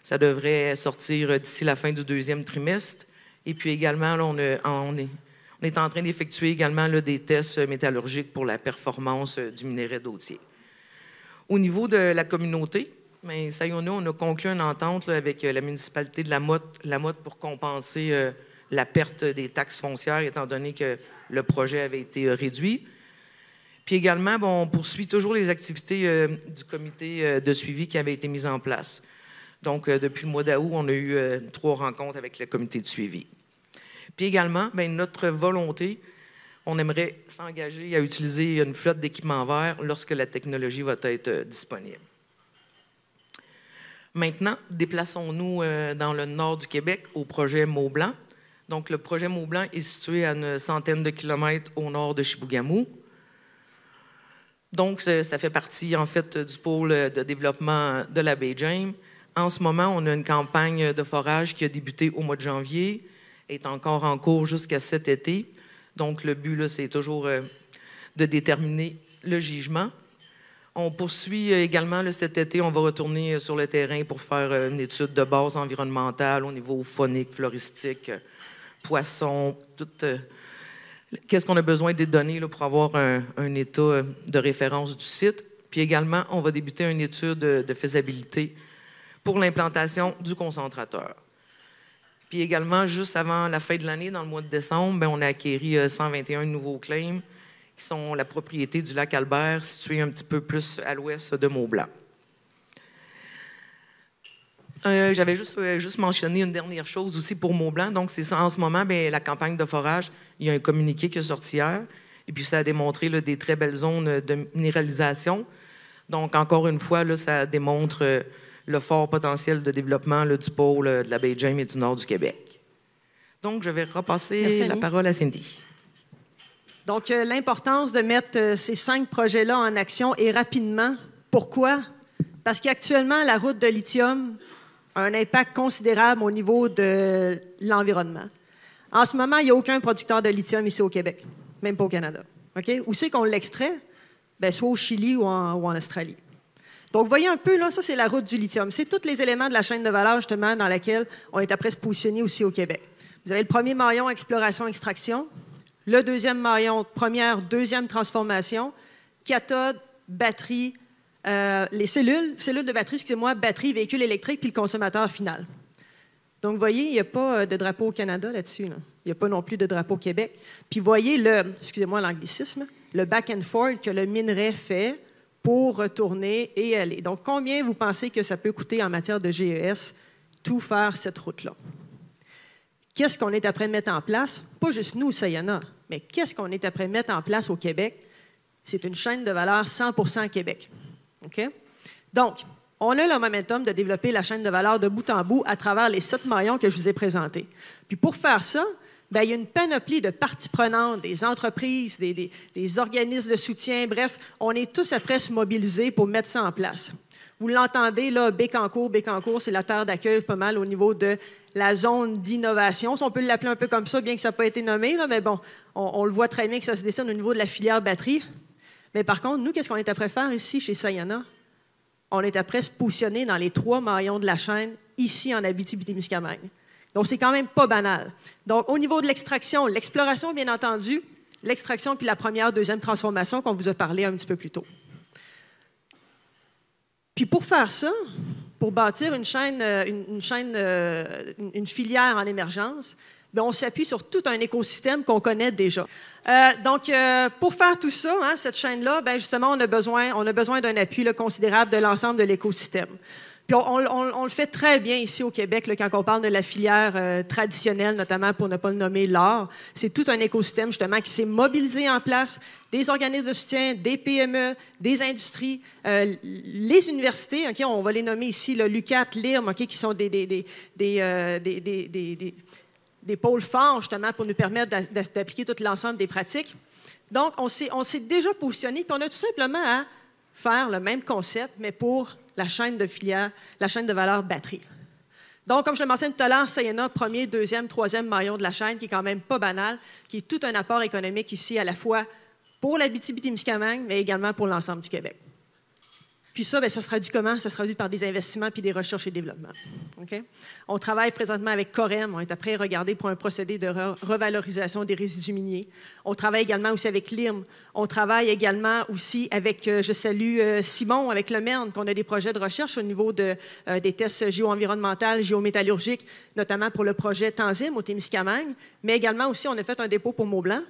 Ça devrait sortir d'ici la fin du deuxième trimestre. Et puis également, là, on est en train d'effectuer également là, des tests métallurgiques pour la performance du minerai d'Authier. Au niveau de la communauté, Sayona, on a conclu une entente là, avec la municipalité de La Motte pour compenser la perte des taxes foncières, étant donné que le projet avait été réduit. Puis également, on poursuit toujours les activités du comité de suivi qui avait été mis en place. Donc, depuis le mois d'août, on a eu 3 rencontres avec le comité de suivi. Puis également, notre volonté, on aimerait s'engager à utiliser une flotte d'équipements verts lorsque la technologie va être disponible. Maintenant, déplaçons-nous dans le nord du Québec au projet Mont-Blanc. Donc, le projet Mont-Blanc est situé à une centaine de kilomètres au nord de Chibougamau. Donc, ça fait partie, en fait, du pôle de développement de la baie James. En ce moment, on a une campagne de forage qui a débuté au mois de janvier, est encore en cours jusqu'à cet été. Donc, le but, là, c'est toujours de déterminer le gisement. On poursuit également, là, cet été, on va retourner sur le terrain pour faire une étude de base environnementale au niveau faunique, floristique, poissons, tout. Qu'est-ce qu'on a besoin des données là, pour avoir un état de référence du site. Puis également, on va débuter une étude de faisabilité pour l'implantation du concentrateur. Puis également, juste avant la fin de l'année, dans le mois de décembre, on a acquéri 121 nouveaux claims qui sont la propriété du lac Albert, situé un petit peu plus à l'ouest de Mont-Blanc. J'avais juste mentionné une dernière chose aussi pour Mont-Blanc. Donc, c'est ça, en ce moment, la campagne de forage, il y a un communiqué qui est sorti hier, et puis ça a démontré là, des très belles zones de minéralisation. Donc, encore une fois, là, ça démontre le fort potentiel de développement là, du pôle de la baie James et du nord du Québec. Donc, je vais repasser la parole à Cindy. Donc, l'importance de mettre ces 5 projets-là en action et rapidement. Pourquoi? Parce qu'actuellement, la route de lithium a un impact considérable au niveau de l'environnement. En ce moment, il n'y a aucun producteur de lithium ici au Québec, même pas au Canada. Okay? Où c'est qu'on l'extrait? Soit au Chili ou en Australie. Donc, vous voyez un peu, là, ça, c'est la route du lithium. C'est tous les éléments de la chaîne de valeur, justement, dans laquelle on est après se positionner aussi au Québec. Vous avez le premier maillon, exploration-extraction. Le deuxième maillon, première, deuxième transformation, cathode, batterie, les cellules de batterie, batterie, véhicule électrique, puis le consommateur final. Donc, vous voyez, il n'y a pas de drapeau au Canada là-dessus. Là. Il n'y a pas non plus de drapeau au Québec. Puis, vous voyez, excusez-moi l'anglicisme, le back and forth que le minerai fait pour retourner et aller. Donc, combien vous pensez que ça peut coûter en matière de GES, tout faire cette route-là? Qu'est-ce qu'on est après de mettre en place? Pas juste nous, Sayona, mais qu'est-ce qu'on est après de mettre en place au Québec? C'est une chaîne de valeur 100% Québec. Okay? Donc, on a le momentum de développer la chaîne de valeur de bout en bout à travers les 7 maillons que je vous ai présentés. Puis pour faire ça, il y a une panoplie de parties prenantes, des entreprises, des organismes de soutien, bref, on est tous après se mobiliser pour mettre ça en place. Vous l'entendez, là, Bécancour, c'est la terre d'accueil pas mal au niveau de la zone d'innovation. Si on peut l'appeler un peu comme ça, bien que ça n'a pas été nommé, là, mais bon, on le voit très bien que ça se dessine au niveau de la filière batterie. Mais par contre, nous, qu'est-ce qu'on est après faire ici, chez Sayona? On est après se positionner dans les 3 maillons de la chaîne, ici en Abitibi-Témiscamingue. Donc, c'est quand même pas banal. Donc, au niveau de l'extraction, l'exploration, bien entendu, l'extraction puis la première, deuxième transformation qu'on vous a parlé un petit peu plus tôt. Puis pour faire ça, pour bâtir une filière en émergence, on s'appuie sur tout un écosystème qu'on connaît déjà. Donc, pour faire tout ça, cette chaîne-là, justement, on a besoin d'un appui là, considérable de l'ensemble de l'écosystème. Puis on le fait très bien ici au Québec, là, quand on parle de la filière traditionnelle, notamment pour ne pas le nommer l'or. C'est tout un écosystème, justement, qui s'est mobilisé en place, des organismes de soutien, des PME, des industries, les universités, okay, on va les nommer ici, l'UQAT, l'IRM, okay, qui sont des pôles forts, justement, pour nous permettre d'appliquer tout l'ensemble des pratiques. Donc, on s'est déjà positionné, puis on a tout simplement à faire le même concept, mais pour la chaîne de filière, la chaîne de valeur batterie. Donc, comme je le mentionnais tout à l'heure, Sayona, premier, deuxième, troisième maillon de la chaîne, qui est quand même pas banal, qui est tout un apport économique ici, à la fois pour l'Abitibi-Témiscamingue, mais également pour l'ensemble du Québec. Puis ça, bien, ça se traduit comment? Ça se traduit par des investissements puis des recherches et développements. Okay? On travaille présentement avec Corem. On est après à regarder pour un procédé de revalorisation des résidus miniers. On travaille également aussi avec l'IRM. On travaille également aussi avec, je salue Simon, avec le MERN, qu'on a des projets de recherche au niveau des tests géo-environnementaux, géométallurgiques, notamment pour le projet Tanzim au Témiscamingue. Mais également aussi, on a fait un dépôt pour Mont-Blanc.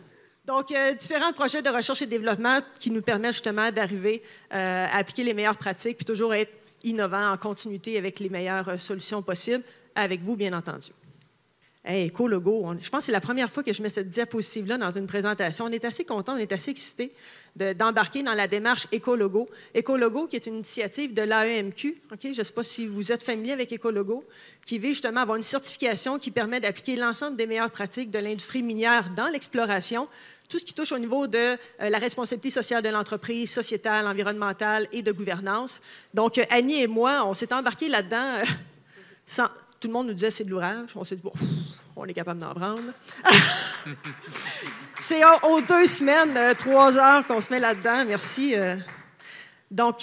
Donc, différents projets de recherche et développement qui nous permettent justement d'arriver à appliquer les meilleures pratiques puis toujours être innovants en continuité avec les meilleures solutions possibles, avec vous, bien entendu. Hey, Ecologo, je pense que c'est la première fois que je mets cette diapositive-là dans une présentation. On est assez contents, on est assez excités d'embarquer dans la démarche Ecologo. Ecologo, qui est une initiative de l'AEMQ, okay? Je ne sais pas si vous êtes familier avec Ecologo, qui vise justement à avoir une certification qui permet d'appliquer l'ensemble des meilleures pratiques de l'industrie minière dans l'exploration, tout ce qui touche au niveau de la responsabilité sociale de l'entreprise, sociétale, environnementale et de gouvernance. Donc, Annie et moi, on s'est embarqués là-dedans sans... Tout le monde nous disait c'est de l'ouvrage. On s'est dit, bon, on est capable d'en prendre. C'est aux 2 semaines, 3 heures qu'on se met là-dedans. Merci. Donc,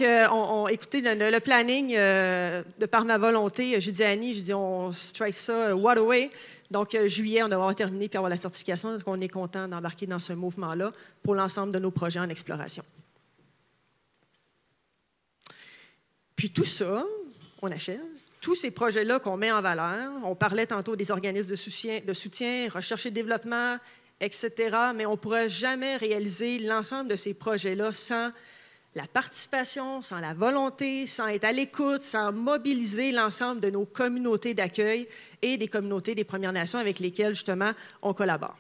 écoutez, le planning, de par ma volonté, j'ai dit à Annie, j'ai dit, on strike ça what away. Donc, juillet, on va avoir terminé puis avoir la certification. Donc, on est content d'embarquer dans ce mouvement-là pour l'ensemble de nos projets en exploration. Puis tout ça, on achève. Tous ces projets-là qu'on met en valeur, on parlait tantôt des organismes de soutien, recherche et développement, etc., mais on ne pourra jamais réaliser l'ensemble de ces projets-là sans la participation, sans la volonté, sans être à l'écoute, sans mobiliser l'ensemble de nos communautés d'accueil et des communautés des Premières Nations avec lesquelles, justement, on collabore.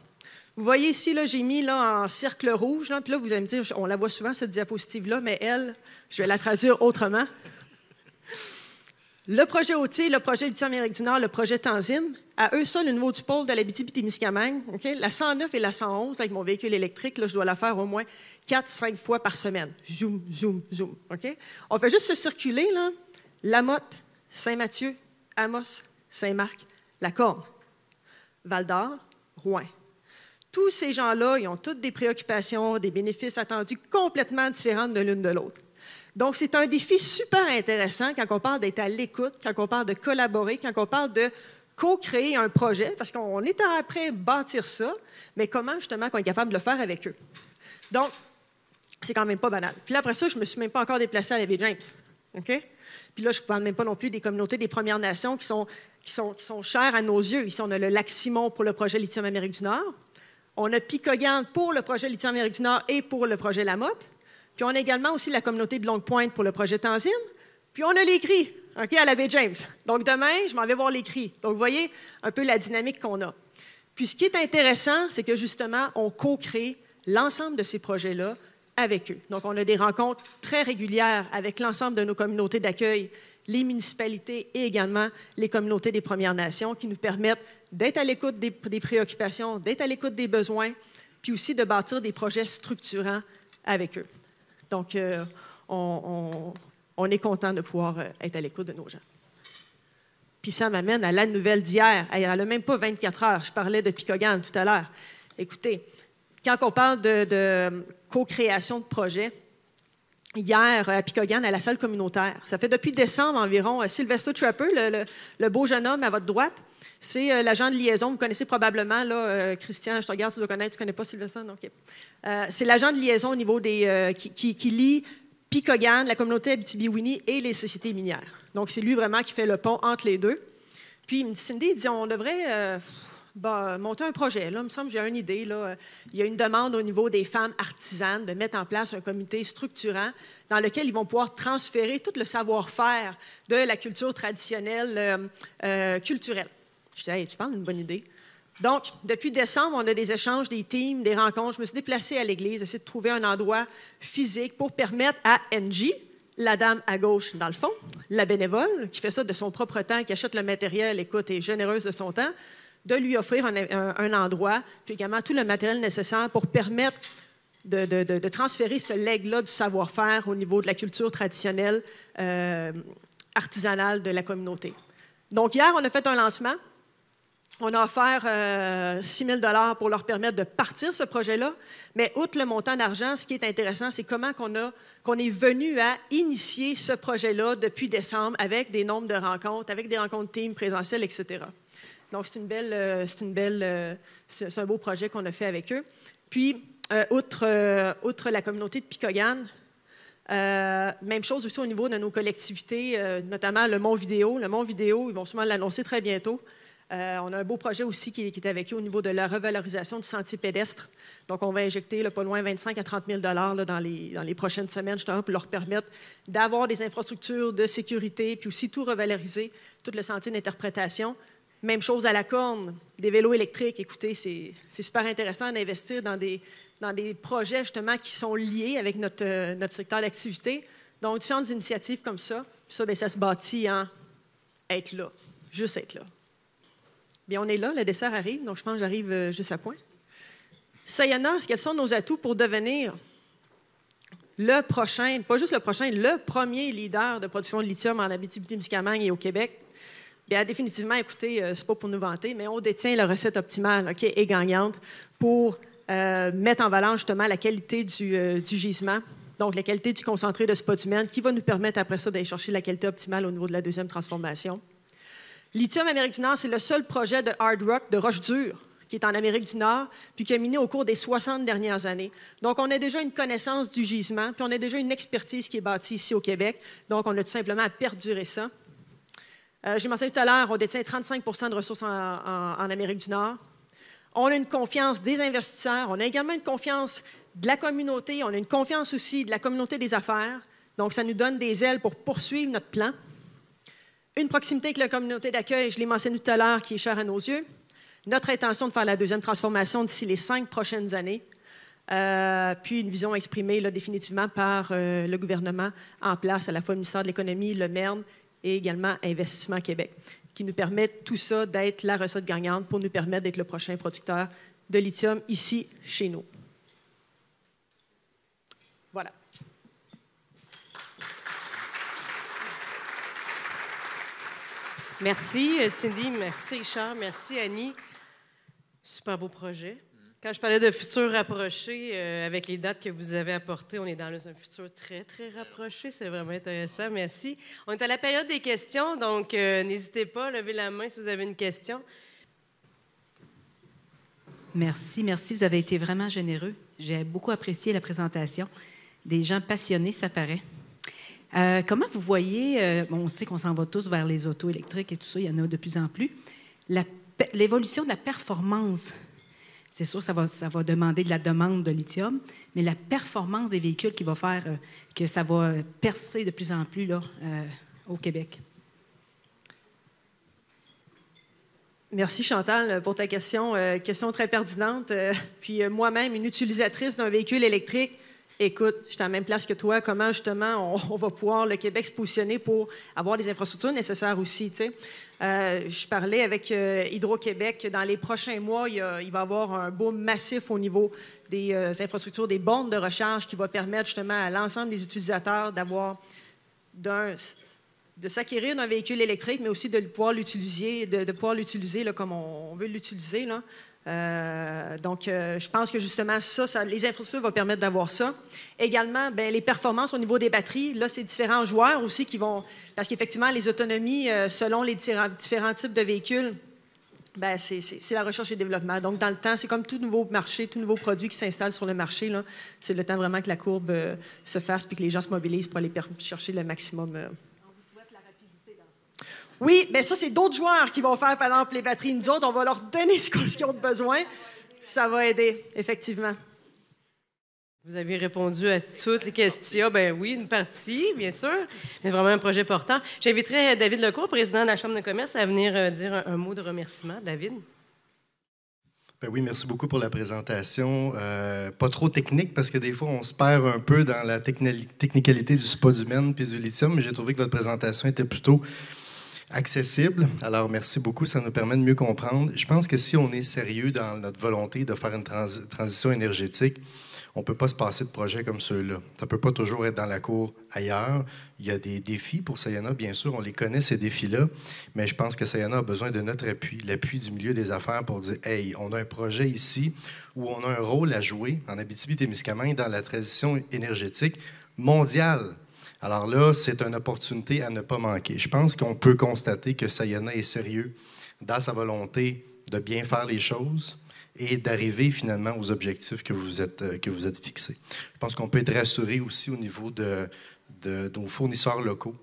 Vous voyez ici, là, j'ai mis là, en cercle rouge, là, puis là, vous allez me dire, on la voit souvent, cette diapositive-là, mais elle, je vais la traduire autrement. Le projet Autier, le projet Lithium-Amérique du Nord, le projet Tanzim, à eux seuls, au niveau du pôle de l'Abitibi-Témiscamingue, okay? La 109 et la 111, avec mon véhicule électrique, là, je dois la faire au moins 4-5 fois par semaine. Zoom, zoom, zoom. Okay? On fait juste se circuler, là, Lamotte, Saint-Mathieu, Amos, Saint-Marc, La Corne, Val-d'Or, Rouyn. Tous ces gens-là, ils ont toutes des préoccupations, des bénéfices attendus complètement différents de l'une de l'autre. Donc, c'est un défi super intéressant quand on parle d'être à l'écoute, quand on parle de collaborer, quand on parle de co-créer un projet, parce qu'on est après bâtir ça, mais comment justement qu'on est capable de le faire avec eux. Donc, c'est quand même pas banal. Puis là, après ça, je ne me suis même pas encore déplacée à la baie James. Okay? Puis là, je ne parle même pas non plus des communautés des Premières Nations qui sont chères à nos yeux. Ici, on a le lac Simon pour le projet Lithium-Amérique du Nord. On a Picogan pour le projet Lithium-Amérique du Nord et pour le projet Lamotte. Puis on a également aussi la communauté de Longue-Pointe pour le projet Tanzim. Puis on a les cris, okay, à la baie James. Donc demain, je m'en vais voir les cris. Donc vous voyez un peu la dynamique qu'on a. Puis ce qui est intéressant, c'est que justement, on co-crée l'ensemble de ces projets-là avec eux. Donc on a des rencontres très régulières avec l'ensemble de nos communautés d'accueil, les municipalités et également les communautés des Premières Nations qui nous permettent d'être à l'écoute des préoccupations, d'être à l'écoute des besoins, puis aussi de bâtir des projets structurants avec eux. Donc, on est content de pouvoir être à l'écoute de nos gens. Puis ça m'amène à la nouvelle d'hier. Elle n'a même pas 24 heures. Je parlais de Picogan tout à l'heure. Écoutez, quand on parle de co-création de projets, hier, à Picogan, à la salle communautaire, ça fait depuis décembre environ, Sylvester Trapper, le beau jeune homme à votre droite, c'est l'agent de liaison. Vous connaissez probablement, là, Christian, je te regarde, tu dois connaître. Tu ne connais pas Sylvester? Non, OK. C'est l'agent de liaison au niveau des qui lie Picogan, la communauté Abitibi-Winnie et les sociétés minières. Donc, c'est lui vraiment qui fait le pont entre les deux. Puis, il me dit, Cindy, il dit, on devrait monter un projet. Là, il me semble que j'ai une idée. Là. Il y a une demande au niveau des femmes artisanes de mettre en place un comité structurant dans lequel ils vont pouvoir transférer tout le savoir-faire de la culture traditionnelle culturelle. Je dis, hey, tu parles d'une bonne idée. Donc, depuis décembre, on a des échanges, des teams, des rencontres. Je me suis déplacée à l'église, essayer de trouver un endroit physique pour permettre à Angie, la dame à gauche dans le fond, la bénévole, qui fait ça de son propre temps, qui achète le matériel, écoute, est généreuse de son temps, de lui offrir un endroit, puis également tout le matériel nécessaire pour permettre de transférer ce legs-là du savoir-faire au niveau de la culture traditionnelle artisanale de la communauté. Donc, hier, on a fait un lancement. On a offert 6 000 $ pour leur permettre de partir ce projet-là. Mais outre le montant d'argent, ce qui est intéressant, c'est comment qu'on est venu à initier ce projet-là depuis décembre avec des nombres de rencontres, avec des rencontres team présentielles, etc. Donc, c'est un beau projet qu'on a fait avec eux. Puis, outre la communauté de Picogan, même chose aussi au niveau de nos collectivités, notamment le Mont Vidéo. Le Mont Vidéo, ils vont sûrement l'annoncer très bientôt. On a un beau projet aussi qui est avec eux au niveau de la revalorisation du sentier pédestre. Donc, on va injecter pas loin 25 à 30 000 $ dans les prochaines semaines, justement, pour leur permettre d'avoir des infrastructures de sécurité, puis aussi tout revaloriser, tout le sentier d'interprétation. Même chose à la Corne, des vélos électriques. Écoutez, c'est super intéressant d'investir dans des projets, justement, qui sont liés avec notre secteur d'activité. Donc, différentes initiatives comme ça. Puis ça, bien, ça se bâtit en être là, juste être là. Bien, on est là, le dessert arrive, donc je pense que j'arrive juste à point. Sayona, quels sont nos atouts pour devenir le prochain, pas juste le prochain, le premier leader de production de lithium en Abitibi-Témiscamingue et au Québec? Bien, définitivement, écoutez, c'est pas pour nous vanter, mais on détient la recette optimale et gagnante pour mettre en valeur justement la qualité du gisement, donc la qualité du concentré de spodumène, qui va nous permettre après ça d'aller chercher la qualité optimale au niveau de la deuxième transformation. Lithium Amérique du Nord, c'est le seul projet de hard rock, de roche dure, qui est en Amérique du Nord, puis qui a miné au cours des 60 dernières années. Donc, on a déjà une connaissance du gisement, puis on a déjà une expertise qui est bâtie ici au Québec. Donc, on a tout simplement à perdurer ça. J'ai mentionné tout à l'heure, on détient 35 % de ressources en Amérique du Nord. On a une confiance des investisseurs, on a également une confiance de la communauté, on a une confiance aussi de la communauté des affaires. Donc, ça nous donne des ailes pour poursuivre notre plan. Une proximité avec la communauté d'accueil, je l'ai mentionné tout à l'heure, qui est chère à nos yeux. Notre intention de faire la deuxième transformation d'ici les 5 prochaines années. Puis une vision exprimée là, définitivement par le gouvernement en place, à la fois le ministère de l'Économie, le MERN et également Investissement Québec, qui nous permettent tout ça d'être la recette gagnante pour nous permettre d'être le prochain producteur de lithium ici, chez nous. Voilà. Merci, Cindy. Merci, Richard. Merci, Annie. Super beau projet. Quand je parlais de futur rapproché, avec les dates que vous avez apportées, on est dans un futur très, très rapproché. C'est vraiment intéressant. Merci. On est à la période des questions, donc n'hésitez pas à lever la main si vous avez une question. Merci, merci. Vous avez été vraiment généreux. J'ai beaucoup apprécié la présentation. Des gens passionnés, ça paraît. Comment vous voyez, on sait qu'on s'en va tous vers les autos électriques et tout ça, il y en a de plus en plus, l'évolution de la performance, c'est sûr, ça va demander de la demande de lithium, mais la performance des véhicules qui va faire que ça va percer de plus en plus là, au Québec. Merci Chantal pour ta question. Question très pertinente. Puis moi-même, une utilisatrice d'un véhicule électrique, écoute, je suis à la même place que toi. Comment, justement, on va pouvoir, le Québec, se positionner pour avoir des infrastructures nécessaires aussi, tu sais. Je parlais avec Hydro-Québec. Dans les prochains mois, il va y avoir un boom massif au niveau des infrastructures, des bornes de recharge qui va permettre, justement, à l'ensemble des utilisateurs de s'acquérir d'un véhicule électrique, mais aussi de pouvoir l'utiliser, de pouvoir l'utiliser là, comme on veut l'utiliser, là. Donc, je pense que justement, les infrastructures vont permettre d'avoir ça. Également, bien, les performances au niveau des batteries, là, c'est différents joueurs aussi qui vont... Parce qu'effectivement, les autonomies, selon les différents types de véhicules, bien, c'est la recherche et le développement. Donc, dans le temps, c'est comme tout nouveau marché, tout nouveau produit qui s'installe sur le marché, là. C'est le temps vraiment que la courbe se fasse puis que les gens se mobilisent pour aller chercher le maximum... Oui, bien ça, c'est d'autres joueurs qui vont faire, par exemple, les batteries. Nous autres, on va leur donner ce qu'ils ont besoin. Ça va aider, effectivement. Vous avez répondu à toutes les questions. Bien oui, une partie, bien sûr, mais vraiment un projet portant. J'inviterai David Lecourt, président de la Chambre de commerce, à venir dire un mot de remerciement. David? Ben oui, merci beaucoup pour la présentation. Pas trop technique, parce que des fois, on se perd un peu dans la technicalité du spodumène puis du lithium, mais j'ai trouvé que votre présentation était plutôt accessible. Alors, merci beaucoup. Ça nous permet de mieux comprendre. Je pense que si on est sérieux dans notre volonté de faire une transition énergétique, on ne peut pas se passer de projets comme ceux-là. Ça ne peut pas toujours être dans la cour ailleurs. Il y a des défis pour Sayona, bien sûr. On les connaît, ces défis-là. Mais je pense que Sayona a besoin de notre appui, l'appui du milieu des affaires pour dire « Hey, on a un projet ici où on a un rôle à jouer en Abitibi-Témiscamingue dans la transition énergétique mondiale. » Alors là, c'est une opportunité à ne pas manquer. Je pense qu'on peut constater que Sayona est sérieux dans sa volonté de bien faire les choses et d'arriver finalement aux objectifs que vous êtes fixés. Je pense qu'on peut être rassuré aussi au niveau de nos fournisseurs locaux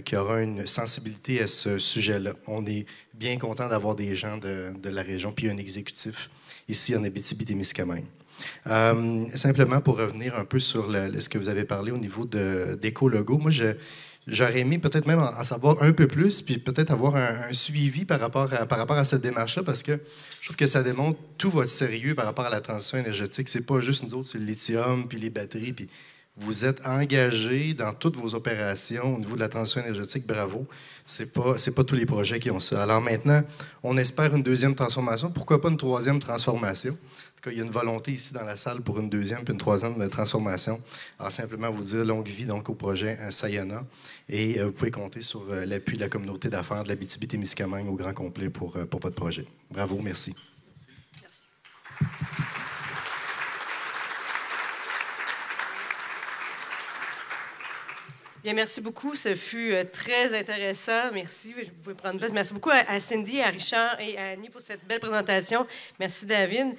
qui aura une sensibilité à ce sujet-là. On est bien content d'avoir des gens de la région, puis un exécutif ici en Abitibi-Témiscamingue. Simplement pour revenir un peu sur ce que vous avez parlé au niveau d'Écologo, moi, j'aurais aimé peut-être même en savoir un peu plus, puis peut-être avoir un suivi par rapport à cette démarche-là, parce que je trouve que ça démontre tout votre sérieux par rapport à la transition énergétique. C'est pas juste nous autres, c'est le lithium, puis les batteries, puis vous êtes engagés dans toutes vos opérations au niveau de la transition énergétique. Bravo. C'est pas tous les projets qui ont ça. Alors maintenant, on espère une deuxième transformation. Pourquoi pas une troisième transformation? En tout cas, il y a une volonté ici dans la salle pour une deuxième puis une troisième transformation. Alors, simplement vous dire longue vie donc au projet Sayona. Et vous pouvez compter sur l'appui de la communauté d'affaires de l'Abitibi-Témiscamingue au grand complet pour votre projet. Bravo, merci. Merci. Bien, merci beaucoup. Ce fut très intéressant. Merci. Vous pouvez prendre place. Merci beaucoup à Cindy, à Richard et à Annie pour cette belle présentation. Merci, David.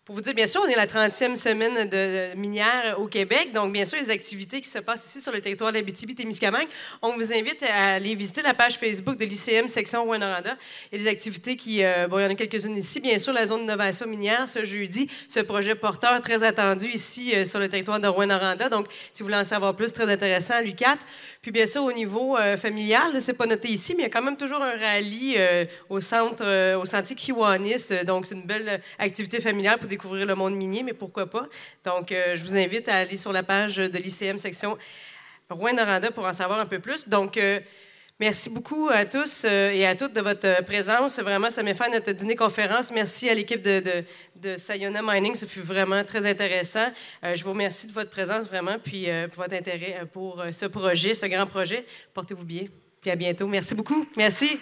Pour vous dire, bien sûr, on est la 30e semaine de minière au Québec. Donc, bien sûr, les activités qui se passent ici sur le territoire de l'Abitibi-Témiscamingue, on vous invite à aller visiter la page Facebook de l'ICM section Rouyn-Noranda. Et les activités il y en a quelques-unes ici. Bien sûr, la zone d'innovation minière, ce jeudi, ce projet porteur très attendu ici sur le territoire de Rouyn-Noranda. Donc, si vous voulez en savoir plus, très intéressant, l'UQAT. Puis, bien sûr, au niveau familial, c'est pas noté ici, mais il y a quand même toujours un rallye au sentier Kiwanis. Donc, c'est une belle activité familiale pour découvrir le monde minier, mais pourquoi pas. Donc, je vous invite à aller sur la page de l'ICM section Rouyn-Noranda pour en savoir un peu plus. Donc, merci beaucoup à tous et à toutes de votre présence. Vraiment, ça met fin à notre dîner-conférence. Merci à l'équipe de Sayona Mining. Ça fut vraiment très intéressant. Je vous remercie de votre présence, vraiment, puis pour votre intérêt pour ce projet, ce grand projet. Portez-vous bien, puis à bientôt. Merci beaucoup. Merci.